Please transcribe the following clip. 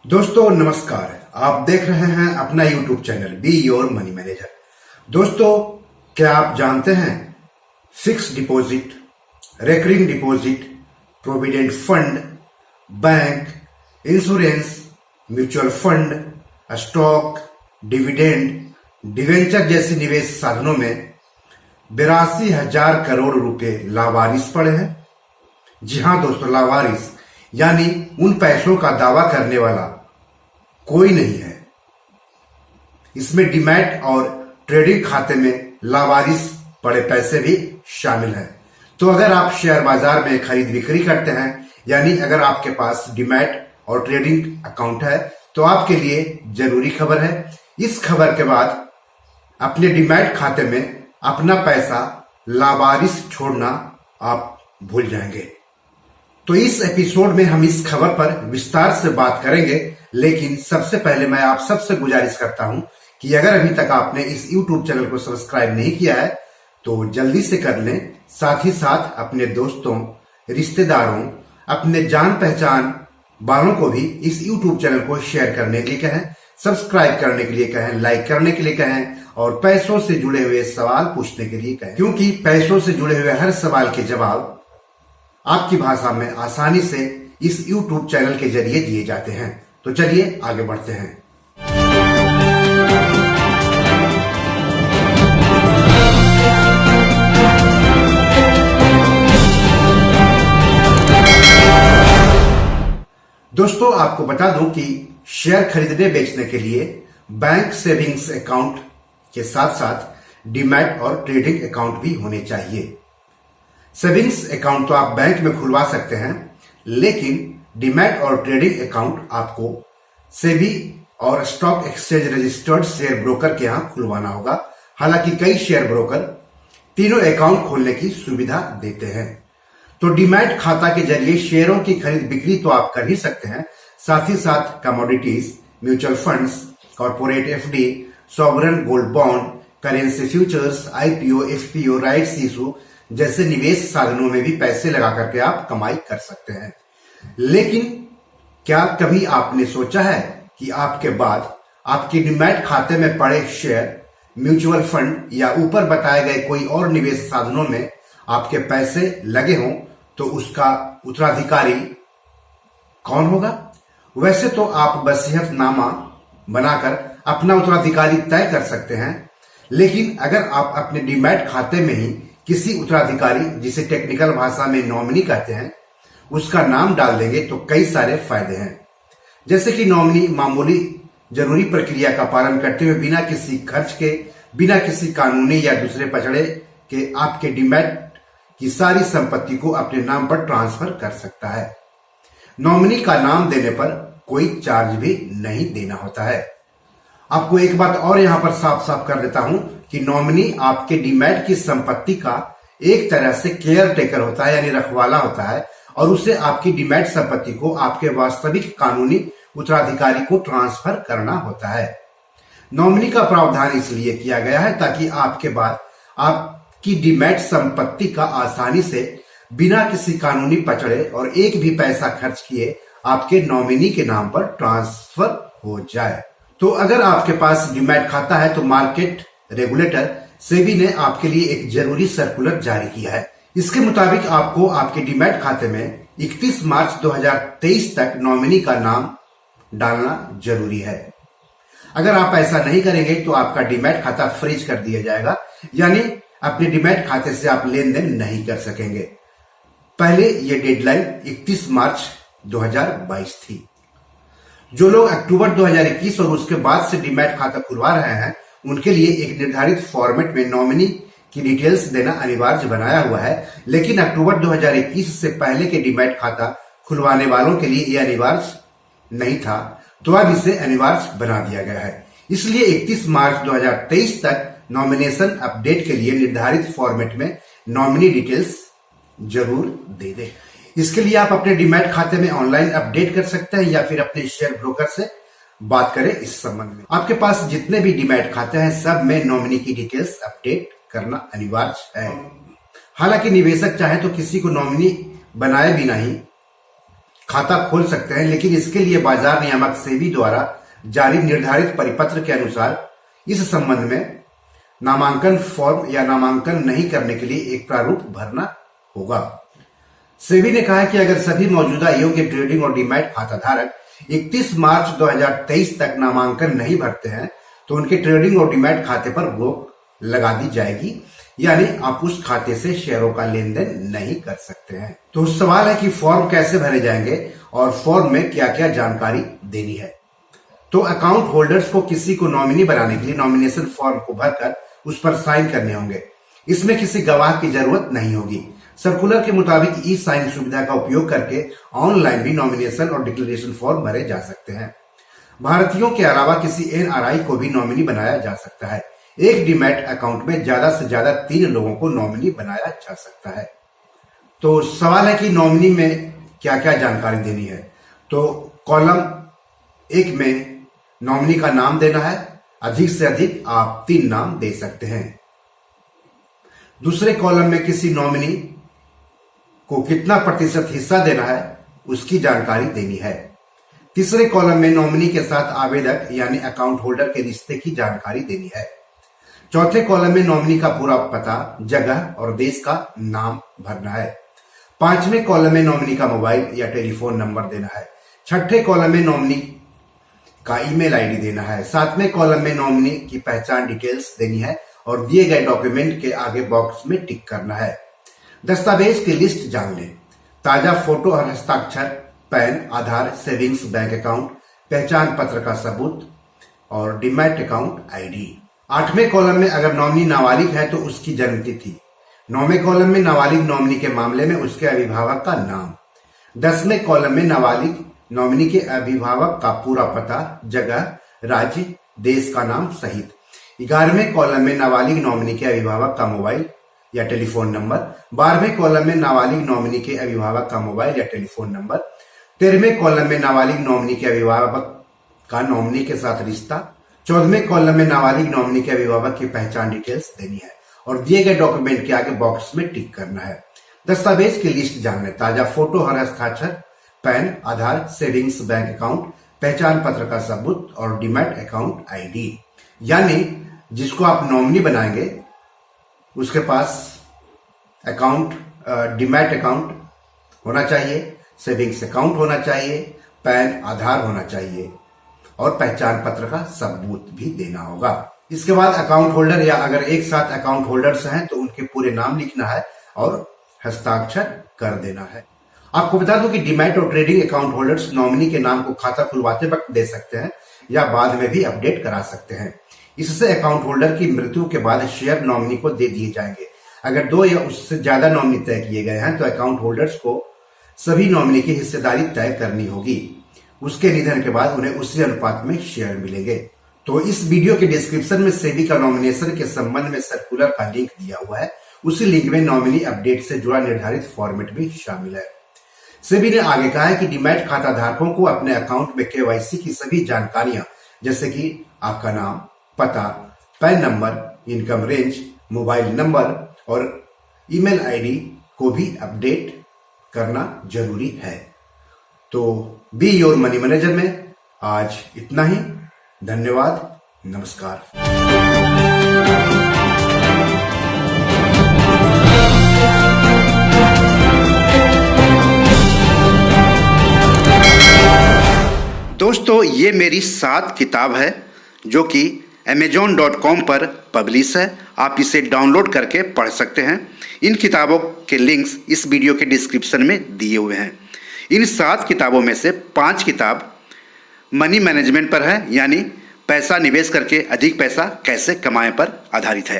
दोस्तों नमस्कार। आप देख रहे हैं अपना YouTube channel be your money manager. दोस्तों, क्या आप जानते हैं fix deposit, recurring deposit, provident fund, bank, insurance, mutual fund, stock, dividend, debenture जैसे निवेश साधनों में 82,000 करोड़ रुपए लावारिस पड़े हैं। जी हाँ दोस्तों, लावारिस यानी उन पैसों का दावा करने वाला कोई नहीं है। इसमें डीमैट और ट्रेडिंग खाते में लावारिस पड़े पैसे भी शामिल हैं। तो अगर आप शेयर बाजार में खरीद बिक्री करते हैं, यानी अगर आपके पास डीमैट और ट्रेडिंग अकाउंट है, तो आपके लिए जरूरी खबर है। इस खबर के बाद अपने डीमैट खाते में अपना पैसा लावारिस छोड़ना आप भूल जाएंगे। तो इस एपिसोड में हम इस खबर पर विस्तार से बात करेंगे, लेकिन सबसे पहले मैं आप सबसे गुजारिश करता हूं कि अगर अभी तक आपने इस YouTube चैनल को सब्सक्राइब नहीं किया है तो जल्दी से कर लें। साथ ही साथ अपने दोस्तों, रिश्तेदारों, अपने जान पहचान वालों को भी इस YouTube चैनल को शेयर करने के लिए कहें, सब्सक्राइब करने के लिए कहें, लाइक करने के लिए कहें और पैसों से जुड़े हुए सवाल पूछने के लिए कहें, क्योंकि पैसों से जुड़े हुए हर सवाल के जवाब आपकी भाषा में आसानी से इस YouTube चैनल के जरिए दिए जाते हैं। तो चलिए आगे बढ़ते हैं। दोस्तों, आपको बता दूं कि शेयर खरीदने बेचने के लिए बैंक सेविंग्स अकाउंट के साथ साथ डीमैट और ट्रेडिंग अकाउंट भी होने चाहिए। सेविंग्स अकाउंट तो आप बैंक में खुलवा सकते हैं, लेकिन डीमैट और ट्रेडिंग अकाउंट आपको सेबी और stock exchange registered share broker के यहां खुलवाना होगा। हालांकि कई शेयर ब्रोकर तीनों अकाउंट खोलने की सुविधा देते हैं। तो डीमैट खाता के जरिए शेयरों की खरीद बिक्री तो आप कर ही सकते हैं, साथ ही साथ commodities, mutual funds, corporate FD, sovereign gold bond, currency futures, IPO, FPO, rights issue जैसे निवेश साधनों में भी पैसे लगा करके आप कमाई कर सकते हैं। लेकिन क्या कभी आपने सोचा है कि आपके बाद आपके डीमैट खाते में पड़े शेयर, म्यूचुअल फंड या ऊपर बताए गए कोई और निवेश साधनों में आपके पैसे लगे हों तो उसका उत्तराधिकारी कौन होगा? वैसे तो आप वसीयतनामा बनाकर अपना उत्तराधिकारी तय कर सकते हैं, लेकिन अगर आप अपने डीमैट खाते में ही किसी उत्तराधिकारी, जिसे टेक्निकल भाषा में नॉमिनी कहते हैं, उसका नाम डाल देंगे तो कई सारे फायदे हैं। जैसे कि नॉमिनी मामूली जरूरी प्रक्रिया का पालन करते हुए बिना किसी खर्च के, बिना किसी कानूनी या दूसरे पचड़े के आपके डीमैट की सारी संपत्ति को अपने नाम पर ट्रांसफर कर सकता है। नॉमिनी का नाम देने पर कोई चार्ज भी नहीं देना होता है। आपको एक बात और यहां पर साफ साफ कर देता हूं कि नॉमिनी आपके डीमैट की संपत्ति का एक तरह से केयर टेकर होता है, यानी रखवाला होता है, और उसे आपकी डीमैट संपत्ति को आपके वास्तविक कानूनी उत्तराधिकारी को ट्रांसफर करना होता है। नॉमिनी का प्रावधान इसलिए किया गया है ताकि आपके बाद आपकी डीमैट संपत्ति का आसानी से, बिना किसी कानूनी पचड़े और एक भी पैसा खर्च किए आपके नॉमिनी के नाम पर ट्रांसफर हो जाए। तो अगर आपके पास डीमैट खाता है तो मार्केट रेगुलेटर सेबी ने आपके लिए एक जरूरी सर्कुलर जारी किया है। इसके मुताबिक आपको आपके डीमैट खाते में 31 मार्च 2023 तक नॉमिनी का नाम डालना जरूरी है। अगर आप ऐसा नहीं करेंगे तो आपका डीमैट खाता फ्रीज कर दिया जाएगा, यानी अपने डीमैट खाते से आप लेन देन नहीं कर सकेंगे। पहले ये डेडलाइन 31 मार्च 2022 थी। जो लोग अक्टूबर 2021 और उसके बाद से डीमैट खाता खुलवा रहे हैं, उनके लिए एक निर्धारित फॉर्मेट में नॉमिनी की डिटेल्स देना अनिवार्य बनाया हुआ है, लेकिन अक्टूबर 2021 से पहले के डीमैट खाता खुलवाने वालों के लिए यह अनिवार्य नहीं था, तो अब इसे अनिवार्य बना दिया गया है। इसलिए 31 मार्च 2023 तक नॉमिनेशन अपडेट के लिए निर्धारित फॉर्मेट में नॉमिनी डिटेल्स जरूर दे दें। इसके लिए आप अपने डीमैट खाते में ऑनलाइन अपडेट कर सकते हैं या फिर अपने शेयर ब्रोकर से बात करें इस संबंध में। आपके पास जितने भी डीमैट खाते हैं सब में नॉमिनी की डिटेल्स अपडेट करना अनिवार्य है। हालांकि निवेशक चाहे तो किसी को नॉमिनी बनाए बिना ही खाता खोल सकते हैं, लेकिन इसके लिए बाजार नियामक सेबी द्वारा जारी निर्धारित परिपत्र के अनुसार इस संबंध में नामांकन फॉर्म या नामांकन नहीं करने के लिए एक प्रारूप भरना होगा। सेबी ने कहा है कि अगर सभी मौजूदा योग्य ट्रेडिंग और डीमैट खाता धारक 31 मार्च 2023 तक नामांकन नहीं भरते हैं तो उनके ट्रेडिंग और डीमैट खाते पर रोक लगा दी जाएगी, यानी आप उस खाते से शेयरों का लेन देन नहीं कर सकते हैं। तो सवाल है कि फॉर्म कैसे भरे जाएंगे और फॉर्म में क्या क्या जानकारी देनी है। तो अकाउंट होल्डर्स को किसी को नॉमिनी बनाने के लिए नॉमिनेशन फॉर्म को भरकर उस पर साइन करने होंगे। इसमें किसी गवाह की जरूरत नहीं होगी। सर्कुलर के मुताबिक ई साइन सुविधा का उपयोग करके ऑनलाइन भी नॉमिनेशन और डिक्लेरेशन फॉर्म भरे जा सकते हैं। भारतीयों के अलावा किसी एनआरआई को भी नॉमिनी बनाया जा सकता है। एक डीमैट अकाउंट में ज्यादा से ज्यादा 3 लोगों को नॉमिनी बनाया जा सकता है। तो सवाल है कि नॉमिनी में क्या क्या जानकारी देनी है। तो कॉलम 1 में नॉमिनी का नाम देना है। अधिक से अधिक आप 3 नाम दे सकते हैं। दूसरे कॉलम में किसी नॉमिनी को कितना प्रतिशत हिस्सा देना है उसकी जानकारी देनी है। तीसरे कॉलम में नॉमिनी के साथ आवेदक यानी अकाउंट होल्डर के रिश्ते की जानकारी देनी है। चौथे कॉलम में नॉमिनी का पूरा पता, जगह और देश का नाम भरना है। 5वें कॉलम में नॉमिनी का मोबाइल या टेलीफोन नंबर देना है। 6ठे कॉलम में नॉमिनी का ईमेल आईडी देना है। 7वें कॉलम में नॉमिनी की पहचान डिटेल्स देनी है और दिए गए डॉक्यूमेंट के आगे बॉक्स में टिक करना है। दस्तावेज की लिस्ट जान लें। ताजा फोटो और हस्ताक्षर, पैन, आधार, सेविंग्स बैंक अकाउंट, पहचान पत्र का सबूत और डीमैट अकाउंट आईडी। 8वें कॉलम में अगर नॉमिनी नाबालिग है तो उसकी जन्मतिथि। 9वें कॉलम में नाबालिग नॉमिनी के मामले में उसके अभिभावक का नाम। 10वें कॉलम में नाबालिग नॉमिनी के अभिभावक का पूरा पता, जगह, राज्य, देश का नाम सहित। 11वें कॉलम में नाबालिग नॉमिनी के अभिभावक का मोबाइल या टेलीफोन नंबर। 12वें कॉलम में नाबालिग नॉमिनी के अभिभावक का मोबाइल या टेलीफोन नंबर। 13वें कॉलम में नाबालिग नॉमिनी के अभिभावक का नॉमिनी के साथ रिश्ता। 14वें कॉलम में नाबालिग नॉमिनी के अभिभावक की पहचान डिटेल्स देनी है और दिए गए डॉक्यूमेंट के आगे बॉक्स में टिक करना है। दस्तावेज की लिस्ट जानना। ताजा फोटो और हस्ताक्षर, पैन, आधार, सेविंग्स बैंक अकाउंट, पहचान पत्र का सबूत और डीमैट अकाउंट आईडी। यानी जिसको आप नॉमिनी बनाएंगे उसके पास अकाउंट, डीमैट अकाउंट होना चाहिए, सेविंग्स अकाउंट होना चाहिए, पैन, आधार होना चाहिए और पहचान पत्र का सबूत भी देना होगा। इसके बाद अकाउंट होल्डर या अगर एक साथ अकाउंट होल्डर्स हैं तो उनके पूरे नाम लिखना है और हस्ताक्षर कर देना है। आपको बता दूं कि डीमैट और ट्रेडिंग अकाउंट होल्डर्स नॉमिनी के नाम को खाता खुलवाते वक्त दे सकते हैं या बाद में भी अपडेट करा सकते हैं। इससे अकाउंट होल्डर की मृत्यु के बाद शेयर नॉमिनी को दे दिए जाएंगे। अगर 2 या उससे ज्यादा नॉमिनी तय किए गए हैं तो अकाउंट होल्डर्स को सभी नॉमिनी की हिस्सेदारी तय करनी होगी। उसके निधन के बाद उन्हें उसी अनुपात में शेयर मिलेंगे। तो इस वीडियो के डिस्क्रिप्शन में सेबी का नॉमिनेशन के संबंध में सर्कुलर का लिंक दिया हुआ है। उसी लिंक में नॉमिनी अपडेट से जुड़ा निर्धारित फॉर्मेट भी शामिल है। सेबी ने आगे कहा है कि डीमैट खाता धारकों को अपने अकाउंट में केवाईसी की सभी जानकारियां जैसे कि आपका नाम, पता, pan number, income range, mobile number और ईमेल आईडी को भी अपडेट करना जरूरी है। तो बी योर मनी मैनेजर में आज इतना ही। धन्यवाद, नमस्कार। दोस्तों, ये मेरी 7 किताब है जो कि amazon.com पर पब्लिश है। आप इसे डाउनलोड करके पढ़ सकते हैं। इन किताबों के लिंक्स इस वीडियो के डिस्क्रिप्शन में दिए हुए हैं। इन 7 किताबों में से 5 किताब मनी मैनेजमेंट पर है, यानी पैसा निवेश करके अधिक पैसा कैसे कमाएं पर आधारित है।